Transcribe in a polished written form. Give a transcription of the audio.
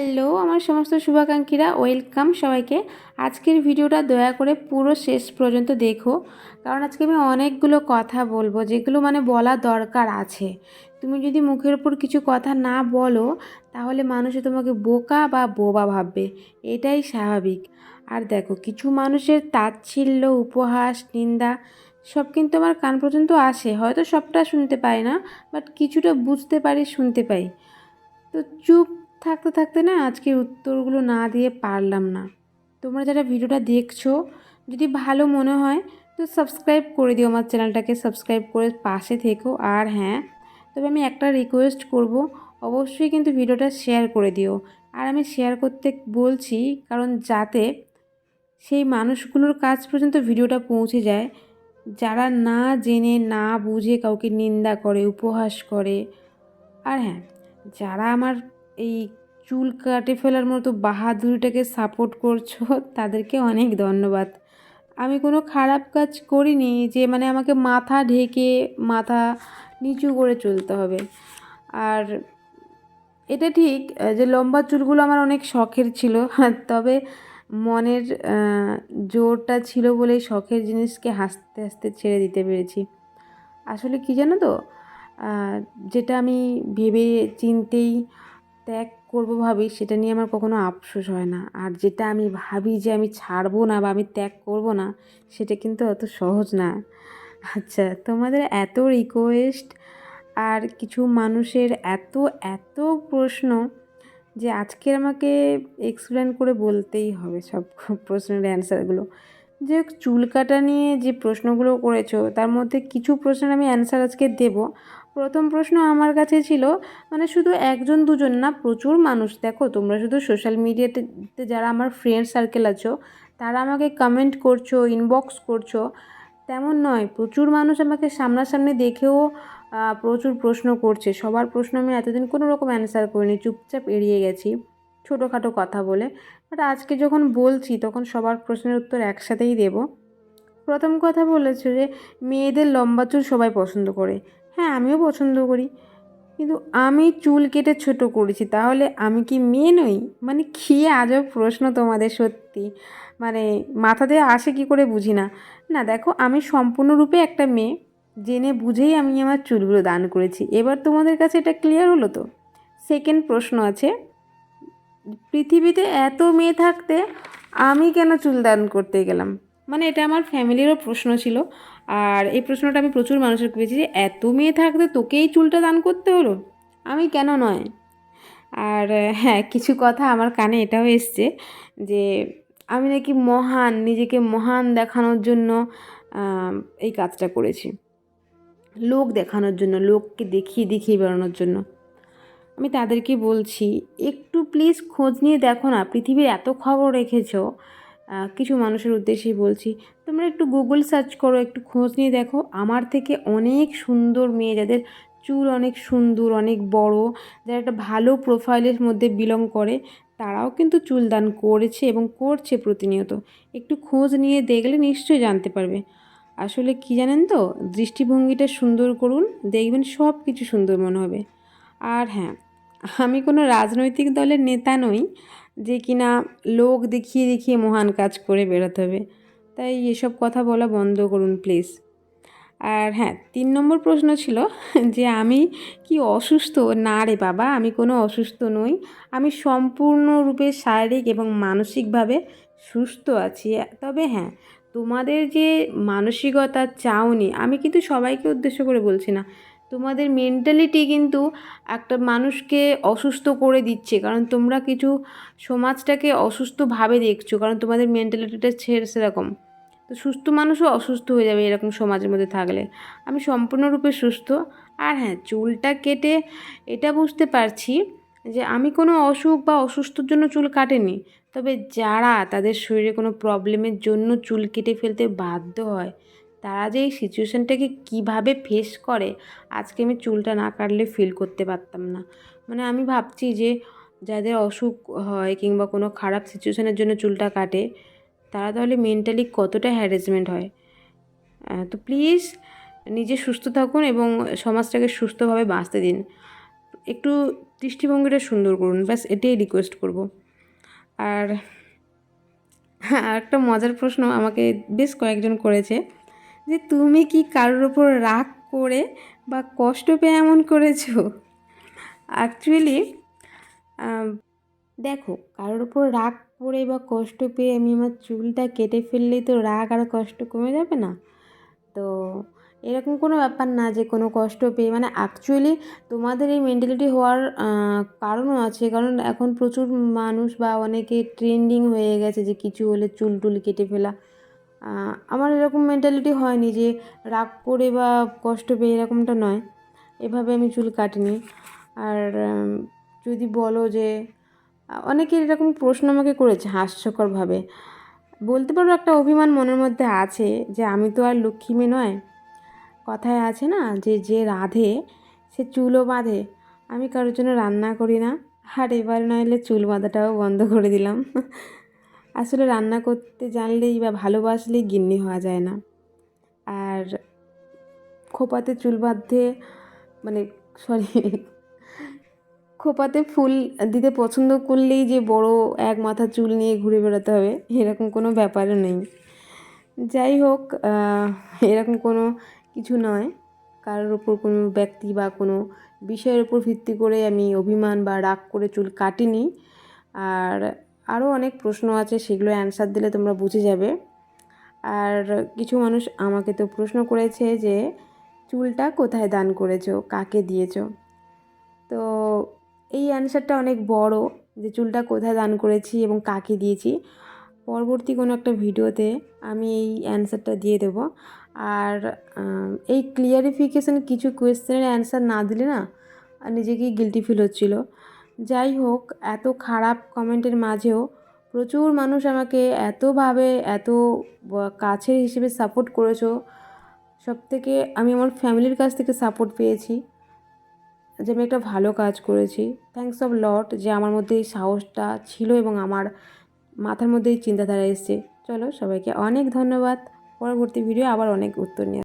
Hello আমার সমস্ত শুভাকাঙ্ক্ষীরা, welcome সবাইকে। আজকের ভিডিওটা দয়া করে পুরো শেষ পর্যন্ত দেখো, কারণ আজকে আমি অনেকগুলো কথা বলবো যেগুলো বলা দরকার আছে। তুমি যদি মুখের উপর কিছু কথা না বলো তাহলে মানুষে তোমাকে বোকা বা বোবা ভাববে, এটাই স্বাভাবিক। আর দেখো, কিছু মানুষের তাচ্ছিল্য, উপহাস, নিন্দা সব কিন্তু আমার কান পর্যন্ত আসে। হয়তো সবটা শুনতে পাই না, বাট কিছুটা বুঝতে পারি, শুনতে পাই। তো চুপ থাকতে থাকতে না আজকের উত্তরগুলো না দিয়ে পারলাম না। তোমরা যারা ভিডিওটা দেখছো, যদি ভালো মনে হয় তো সাবস্ক্রাইব করে দিও, আমার চ্যানেলটাকে সাবস্ক্রাইব করে পাশে থেকো। আর হ্যাঁ, তবে আমি একটা রিকোয়েস্ট করব, অবশ্যই কিন্তু ভিডিওটা শেয়ার করে দিও। আর আমি শেয়ার করতে বলছি কারণ যাতে সেই মানুষগুলোর কাছ পর্যন্ত ভিডিওটা পৌঁছে যায় যারা না জেনে না বুঝে কাউকে নিন্দা করে, উপহাস করে। আর হ্যাঁ, যারা আমার এই চুল কাটে ফেলার মতো বাহাদুরিটাকে সাপোর্ট করছো তাদেরকে অনেক ধন্যবাদ। আমি কোনো খারাপ কাজ করিনি যে আমাকে মাথা ঢেকে মাথা নিচু করে চলতে হবে। আর এটা ঠিক যে লম্বা চুলগুলো আমার অনেক শখের ছিল, তবে মনের জোরটা ছিল বলেই শখের জিনিসকে হাসতে হাসতে ছেড়ে দিতে পেরেছি। আসলে কি জানো তো, যেটা আমি ভেবে চিন্তেই ত্যাগ করব ভাবি, সেটা নিয়ে আমার কখনো আফসোস হয় না। আর যেটা আমি ভাবি যে আমি ছাড়বো না বা আমি ত্যাগ করব না, সেটা কিন্তু অত সহজ না। আচ্ছা, তোমাদের এত রিকোয়েস্ট আর কিছু মানুষের এত এত প্রশ্ন যে আজকের আমাকে এক্সপ্লেন করে বলতেই হবে সব প্রশ্নের অ্যান্সারগুলো। যে চুল কাটা নিয়ে যে প্রশ্নগুলো করেছো তার মধ্যে কিছু প্রশ্নের আমি অ্যান্সার আজকে দেব। প্রথম প্রশ্ন আমার কাছে ছিল, শুধু একজন দুজন না, প্রচুর মানুষ। দেখো, তোমরা শুধু সোশ্যাল মিডিয়াতে যারা আমার ফ্রেন্ড সার্কেল আছো তারা আমাকে কমেন্ট করছো, ইনবক্স করছো, তেমন নয়। প্রচুর মানুষ আমাকে সামনাসামনি দেখেও প্রচুর প্রশ্ন করছে। সবার প্রশ্ন আমি এতদিন কোনো রকম অ্যান্সার করিনি, চুপচাপ এড়িয়ে গেছি ছোটোখাটো কথা বলে। বাট আজকে যখন বলছি তখন সবার প্রশ্নের উত্তর একসাথেই দেব। প্রথম কথা বলেছে যে মেয়েদের লম্বা চুল সবাই পছন্দ করে। হ্যাঁ, আমিও পছন্দ করি, কিন্তু আমি চুল কেটে ছোট করেছি, তাহলে আমি কি মেয়ে নই? কী আজব প্রশ্ন তোমাদের, সত্যি মাথাতে আসে কি করে বুঝি না। না দেখো, আমি সম্পূর্ণরূপে একটা মেয়ে, জেনে বুঝেই আমি আমার চুলগুলো দান করেছি। এবার তোমাদের কাছে এটা ক্লিয়ার হলো তো? সেকেন্ড প্রশ্ন আছে, পৃথিবীতে এত মেয়ে থাকতে আমি কেন চুল দান করতে গেলাম? এটা আমার ফ্যামিলিরও প্রশ্ন ছিল। আর এই প্রশ্নটা আমি প্রচুর মানুষের পেয়েছি যে এত মেয়ে থাকতে তোকেই চুলটা দান করতে হলো, আমি কেন নয়? আর হ্যাঁ, কিছু কথা আমার কানে এটাও এসছে যে আমি নাকি মহান, নিজেকে মহান দেখানোর জন্য এই কাজটা করেছি, লোক দেখানোর জন্য, লোককে দেখিয়ে দেখিয়ে বেড়ানোর জন্য। আমি তাদেরকে বলছি, একটু প্লিজ খোঁজ নিয়ে দেখো না, পৃথিবীর এত খবর রেখেছো। কিছু মানুষের উদ্দেশ্যেই বলছি, তোমরা একটু গুগল সার্চ করো, একটু খোঁজ নিয়ে দেখো, আমার থেকে অনেক সুন্দর মেয়ে, যাদের চুল অনেক সুন্দর, অনেক বড়, যারা একটা ভালো প্রোফাইলের মধ্যে বিলং করে, তারাও কিন্তু চুল দান করেছে এবং করছে প্রতিনিয়ত। একটু খোঁজ নিয়ে দেখলে নিশ্চয়ই জানতে পারবে। আসলে কি জানেন তো, দৃষ্টিভঙ্গিটা সুন্দর করুন, দেখবেন সব কিছু সুন্দর মনে হবে। আর হ্যাঁ, আমি কোনো রাজনৈতিক দলের নেতা নই যে কিনা লোক দেখিয়ে দেখিয়ে মহান কাজ করে বেরোতে হবে। তাই এসব কথা বলা বন্ধ করুন প্লিজ। আর হ্যাঁ, 3 নম্বর প্রশ্ন ছিল যে আমি কি অসুস্থ? না রে বাবা, আমি কোনো অসুস্থ নই। আমি সম্পূর্ণরূপে শারীরিক এবং মানসিকভাবে সুস্থ আছি। তবে হ্যাঁ, তোমাদের যে মানসিকতা চাওনি, আমি কিন্তু সবাইকে উদ্দেশ্য করে বলছি না, তোমাদের মেন্টালিটি কিন্তু একটা মানুষকে অসুস্থ করে দিচ্ছে। কারণ তোমরা কিছু সমাজটাকে অসুস্থভাবে দেখছো, কারণ তোমাদের মেন্টালিটিটা সেরকম। তো সুস্থ মানুষও অসুস্থ হয়ে যাবে এরকম সমাজের মধ্যে থাকলে। আমি সম্পূর্ণরূপে সুস্থ। আর হ্যাঁ, চুলটা কেটে এটা বুঝতে পারছি যে আমি কোনো অসুখ বা অসুস্থর জন্য চুল কাটেনি। তবে যারা তাদের শরীরে কোনো প্রবলেমের জন্য চুল কেটে ফেলতে বাধ্য হয়, তারা যে এই সিচুয়েশানটাকে কীভাবে ফেস করে, আজকে আমি চুলটা না কাটলে ফিল করতে পারতাম না। আমি ভাবছি যে যাদের অসুখ হয় কিংবা কোনো খারাপ সিচুয়েশানের জন্য চুলটা কাটে, তারা তাহলে মেন্টালি কতটা হ্যারাসমেন্ট হয়। তো প্লিজ নিজে সুস্থ থাকুন এবং সমাজটাকে সুস্থভাবে বাঁচতে দিন। একটু দৃষ্টিভঙ্গিটা সুন্দর করুন, ব্যাস এটাই রিকোয়েস্ট করব। আর হ্যাঁ, আরেকটা মজার প্রশ্ন আমাকে বেশ কয়েকজন করেছে যে তুমি কি কারোর ওপর রাগ করে বা কষ্ট পেয়ে এমন করেছো? অ্যাকচুয়ালি দেখো, কারোর ওপর রাগ করে বা কষ্ট পেয়ে আমি আমার চুলটা কেটে ফেললেই তো রাগ আর কষ্ট কমে যাবে না। তো এরকম কোনো ব্যাপার না যে কোনো কষ্ট পেয়ে, মানে অ্যাকচুয়ালি তোমাদের এই মেন্টালিটি হওয়ার কারণও আছে, কারণ এখন প্রচুর মানুষ বা অনেকে ট্রেন্ডিং হয়ে গেছে যে কিছু হলে চুল টুল কেটে ফেলা। আমার এরকম মেন্টালিটি হয়নি যে রাগ করে বা কষ্ট পেয়ে, এরকমটা নয়, এভাবে আমি চুল কাটিনি। আর যদি বলো যে অনেকে এরকম প্রশ্ন আমাকে করেছে হাস্যকরভাবে, বলতে পারো একটা অভিমান মনের মধ্যে আছে যে আমি তো আর লক্ষ্মী মেয়ে নয়। কথায় আছে না যে যে রাঁধে সে চুলও বাঁধে। আমি কারোর জন্য রান্না করি না, আর এবার নইলে চুল বাঁধাটাও বন্ধ করে দিলাম। আসলে রান্না করতে জানলেই বা ভালোবাসলেই গিন্নি হওয়া যায় না। আর খোপাতে চুল বাঁধতে, মানে সরি, খোপাতে ফুল দিতে পছন্দ করলেই যে বড় এক মাথা চুল নিয়ে ঘুরে বেড়াতে হবে এরকম কোনো ব্যাপারও নেই। যাই হোক, এরকম কোনো কিছু নয়, কারোর ওপর কোনো ব্যক্তি বা কোনো বিষয়ের উপর ভিত্তি করে আমি অভিমান বা রাগ করে চুল কাটিনি। আর আরও অনেক প্রশ্ন আছে, সেগুলো অ্যান্সার দিলে তোমরা বুঝে যাবে। আর কিছু মানুষ আমাকে তো প্রশ্ন করেছে যে চুলটা কোথায় দান করেছো, কাকে দিয়েছো। তো এই অ্যান্সারটা অনেক বড়, যে চুলটা কোথায় দান করেছি এবং কাকে দিয়েছি। পরবর্তী কোনো একটা ভিডিওতে আমি এই অ্যান্সারটা দিয়ে দেবো। আর এই ক্লিয়ারিফিকেশান কিছু কোয়েশ্চেনের অ্যান্সার না দিলে না নিজেকেই গিল্টি ফিল হচ্ছিলো। যাই হোক, এত খারাপ কমেন্টের মাঝেও প্রচুর মানুষ আমাকে এতভাবে এত কাছের হিসেবে সাপোর্ট করেছো। সবথেকে আমি আমার ফ্যামিলির কাছ থেকে সাপোর্ট পেয়েছি যে আমি একটা ভালো কাজ করেছি। থ্যাঙ্কস অফ লট যে আমার মধ্যে এই সাহসটা ছিল এবং আমার মাথার মধ্যে এই চিন্তাধারা এসছে। চলো, সবাইকে অনেক ধন্যবাদ। পরবর্তী ভিডিও আবার অনেক উত্তর নিয়ে